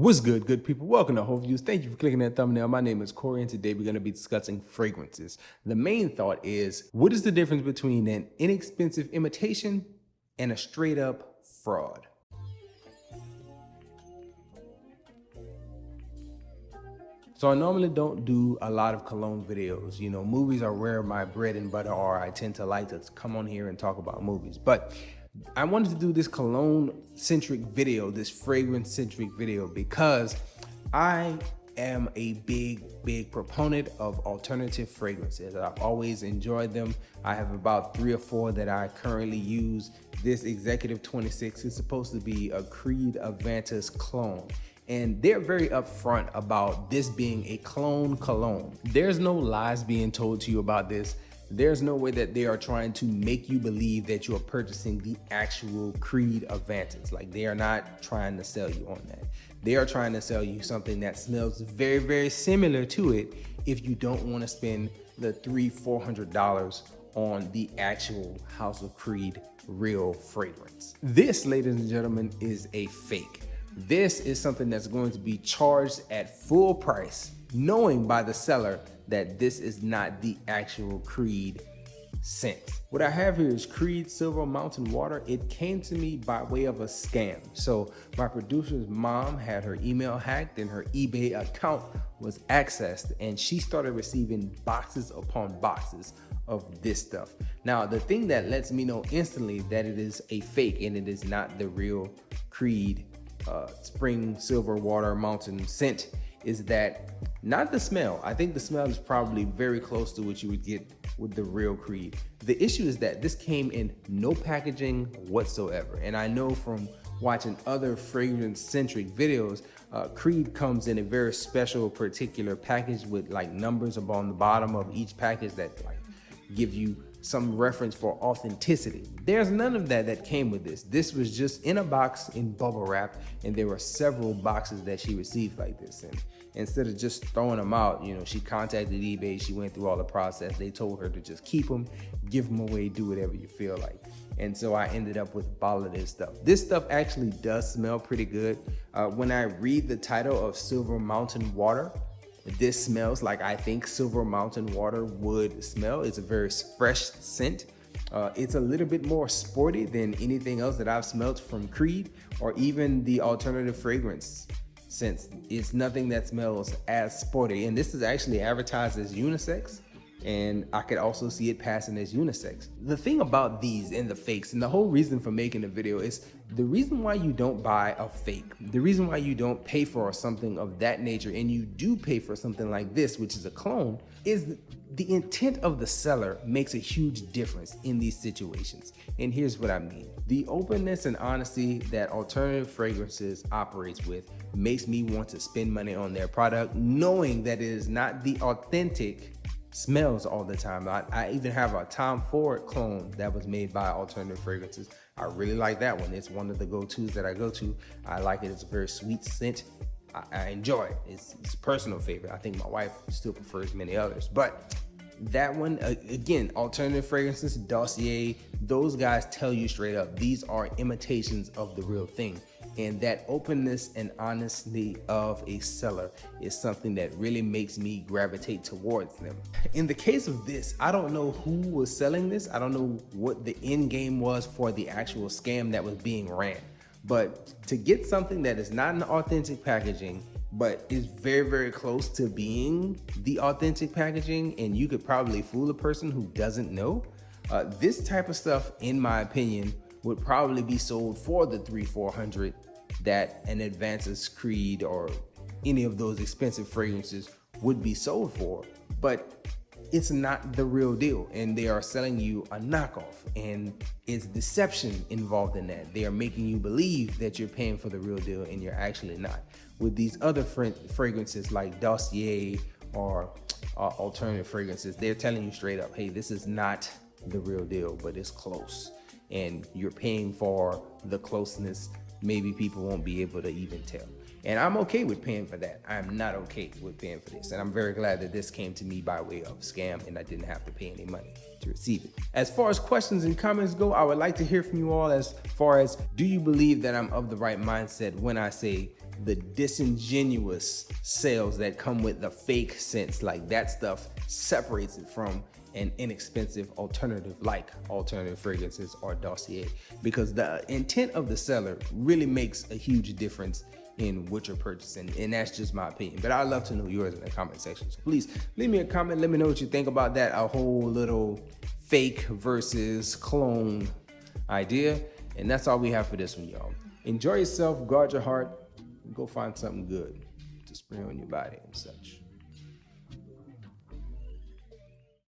What's good people? Welcome to Whole Views. Thank you for clicking that thumbnail. My name is Corey, and today we're going to be discussing fragrances. The main thought is, what is the difference between an inexpensive imitation and a straight up fraud? So I normally don't do a lot of cologne videos. You know, movies are where my bread and butter are. I tend to like to come on here and talk about movies. But I wanted to do this cologne-centric video, this fragrance-centric video, because I am a big proponent of alternative fragrances. I've always enjoyed them. I have about 3 or 4 that I currently use. This Executive 26 is supposed to be a Creed Avantis clone. And they're very upfront about this being a cologne. There's no lies being told to you about this. There's no way that they are trying to make you believe that you are purchasing the actual Creed Avantis. Like, they are not trying to sell you on that. They are trying to sell you something that smells very similar to it if you don't want to spend the $300-400 on the actual House of Creed real fragrance. This, ladies and gentlemen, is a fake. This is something that's going to be charged at full price, knowing by the seller that this is not the actual Creed scent. What I have here is Creed Silver Mountain Water. It came to me by way of a scam. So my producer's mom had her email hacked and her eBay account was accessed, and she started receiving boxes upon boxes of this stuff. Now, the thing that lets me know instantly that it is a fake and it is not the real Creed Spring Silver Water Mountain scent is that not the smell. I think the smell is probably very close to what you would get with the real Creed. The issue is that this came in no packaging whatsoever. And I know from watching other fragrance-centric videos, Creed comes in a very special particular package with like numbers upon the bottom of each package that like give you some reference for authenticity. There's none of that came with this. This was just in a box in bubble wrap, and there were several boxes that she received like this. And instead of just throwing them out, you know, she contacted eBay, she went through all the process. They told her to just keep them, give them away, do whatever you feel like. And so I ended up with a bottle of this stuff. This stuff actually does smell pretty good. When I read the title of Silver Mountain Water, this smells like I think Silver Mountain Water would smell. It's a very fresh scent. It's a little bit more sporty than anything else that I've smelled from Creed or even the alternative fragrance scents. It's nothing that smells as sporty. And this is actually advertised as unisex, and I could also see it passing as unisex. The thing about these and the fakes, and the whole reason for making the video, is the reason why you don't buy a fake, the reason why you don't pay for something of that nature, and you do pay for something like this, which is a clone, is the intent of the seller makes a huge difference in these situations. And here's what I mean. The openness and honesty that alternative fragrances operates with makes me want to spend money on their product, knowing that it is not the authentic smells all the time. I even have a Tom Ford clone that was made by alternative fragrances. I really like that one. It's one of the go-tos that I go to. I like it. It's a very sweet scent. I enjoy it. It's a personal favorite. I think my wife still prefers many others, but that one, again, alternative fragrances, Dossier, those guys tell you straight up, these are imitations of the real thing. And that openness and honesty of a seller is something that really makes me gravitate towards them. In the case of this, I don't know who was selling this. I don't know what the end game was for the actual scam that was being ran. But to get something that is not in authentic packaging, but is very close to being the authentic packaging, and you could probably fool a person who doesn't know, this type of stuff, in my opinion, would probably be sold for the $300-400 that an Avantis Creed or any of those expensive fragrances would be sold for. But it's not the real deal, and they are selling you a knockoff, and it's deception involved in that. They are making you believe that you're paying for the real deal, and you're actually not. With these other fragrances like Dossier or alternative fragrances, they're telling you straight up, hey, this is not the real deal, but it's close, and you're paying for the closeness. Maybe people won't be able to even tell. And I'm okay with paying for that. I'm not okay with paying for this. And I'm very glad that this came to me by way of a scam and I didn't have to pay any money to receive it. As far as questions and comments go, I would like to hear from you all as far as, do you believe that I'm of the right mindset when I say the disingenuous sales that come with the fake scents. Like that stuff separates it from an inexpensive alternative like alternative fragrances or dossier, because the intent of the seller really makes a huge difference in what you're purchasing. And that's just my opinion, but I'd love to know yours in the comment section. So please leave me a comment. Let me know what you think about that, a whole little fake versus clone idea. And that's all we have for this one, y'all. Enjoy yourself, guard your heart, and go find something good to spray on your body and such.